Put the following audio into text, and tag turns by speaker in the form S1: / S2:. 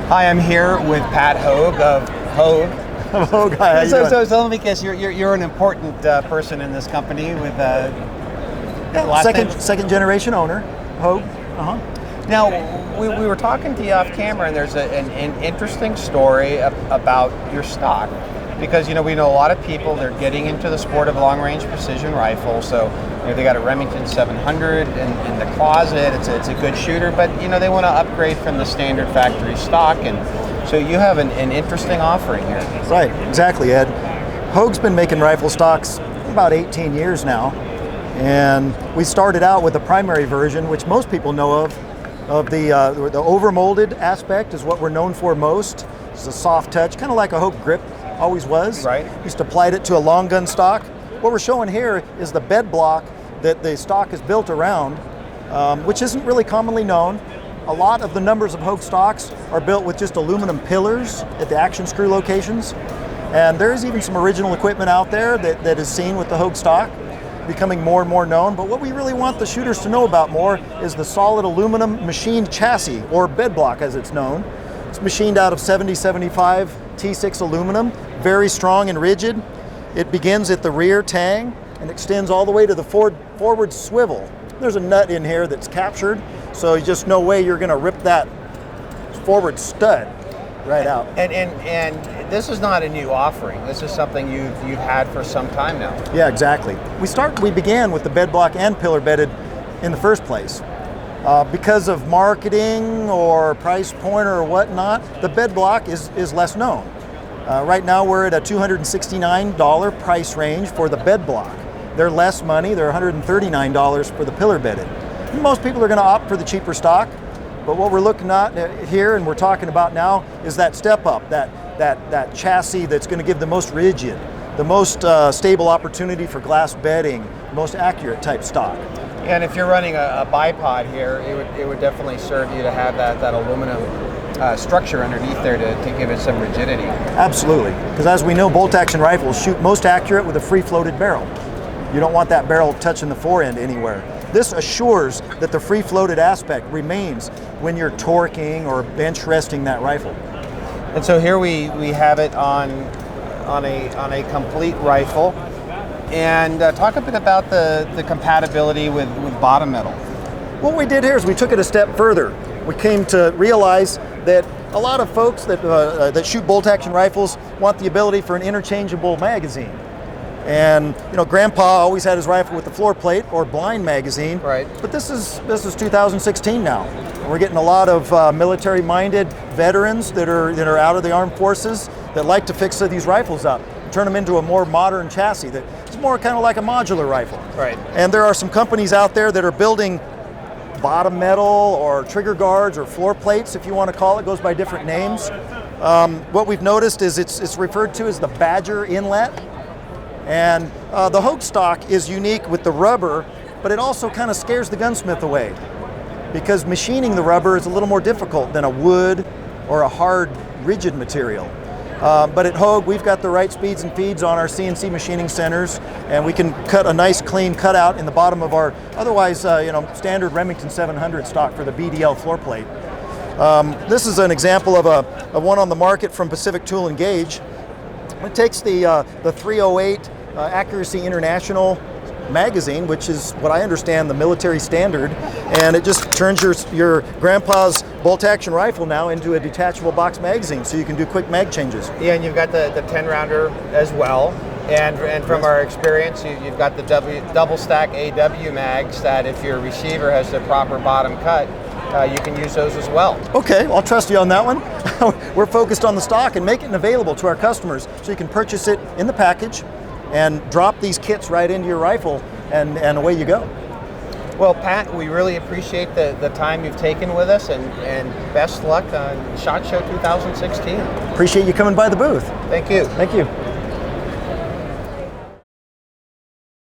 S1: Hi, I'm here with Pat Hogue of Hogue.
S2: Hogue, hi, how you doing?
S1: So let me guess, you're an important person in this company with
S2: second generation owner, Hogue.
S1: Now, we were talking to you off camera, and there's an interesting story about your stock. Because we know a lot of people, they're getting into the sport of long-range precision rifles. So they got a Remington 700 in the closet. It's a good shooter, but they want to upgrade from the standard factory stock, and so you have an interesting offering here.
S2: Right, exactly, Ed. Hogue's been making rifle stocks about 18 years now, and we started out with the primary version, which most people know of the over-molded aspect is what we're known for most. It's a soft touch, kind of like a Hogue grip always was.
S1: Right.
S2: Just applied it to a long gun stock. What we're showing here is the bed block that the stock is built around, which isn't really commonly known. A lot of the numbers of Hogue stocks are built with just aluminum pillars at the action screw locations. And there's even some original equipment out there that is seen with the Hogue stock, becoming more and more known. But what we really want the shooters to know about more is the solid aluminum machined chassis, or bed block as it's known. It's machined out of 7075 T6 aluminum, very strong and rigid. It begins at the rear tang and extends all the way to the forward swivel. There's a nut in here that's captured, so you just no way you're going to rip that forward stud right out.
S1: And this is not a new offering. This is something you've had for some time now.
S2: Yeah, exactly. We began with the bed block and pillar bedded in the first place. Because of marketing or price point or whatnot, the bed block is less known. Right now we're at a $269 price range for the bed block. They're less money, they're $139 for the pillar bedded. Most people are going to opt for the cheaper stock, but what we're looking at here and we're talking about now is that step up, that chassis that's going to give the most rigid, the most stable opportunity for glass bedding, most accurate type stock.
S1: And if you're running a bipod here, it would definitely serve you to have that aluminum structure underneath there to give it some rigidity.
S2: Absolutely, because as we know, bolt action rifles shoot most accurate with a free floated barrel. You don't want that barrel touching the forend anywhere. This assures that the free floated aspect remains when you're torquing or bench resting that rifle.
S1: And so here we have it on a complete rifle. And talk a bit about the compatibility with bottom metal.
S2: What we did here is we took it a step further. We came to realize that a lot of folks that shoot bolt action rifles want the ability for an interchangeable magazine. And Grandpa always had his rifle with the floor plate or blind magazine.
S1: Right.
S2: But this is 2016 now. We're getting a lot of military-minded veterans that are out of the armed forces that like to fix these rifles up, turn them into a more modern chassis that's more kind of like a modular rifle.
S1: Right.
S2: And there are some companies out there that are building bottom metal or trigger guards or floor plates, if you want to call it, goes by different names. What we've noticed is it's referred to as the Badger inlet. And the Hogue stock is unique with the rubber, but it also kind of scares the gunsmith away because machining the rubber is a little more difficult than a wood or a hard, rigid material. But at Hogue, we've got the right speeds and feeds on our CNC machining centers, and we can cut a nice clean cutout in the bottom of our otherwise standard Remington 700 stock for the BDL floor plate. This is an example of one on the market from Pacific Tool and Gauge. It takes the 308 Accuracy International magazine, which is what I understand the military standard, and it just turns your grandpa's bolt action rifle now into a detachable box magazine, so you can do quick mag changes.
S1: Yeah, and you've got the 10 rounder as well, and from our experience, you've got the double stack AW mags that if your receiver has the proper bottom cut, you can use those as well.
S2: Okay, I'll trust you on that one. We're focused on the stock and making it available to our customers so you can purchase it in the package and drop these kits right into your rifle, and away you go.
S1: Well, Pat, we really appreciate the time you've taken with us, and best luck on SHOT Show 2016.
S2: Appreciate you coming by the booth.
S1: Thank you.
S2: Thank you.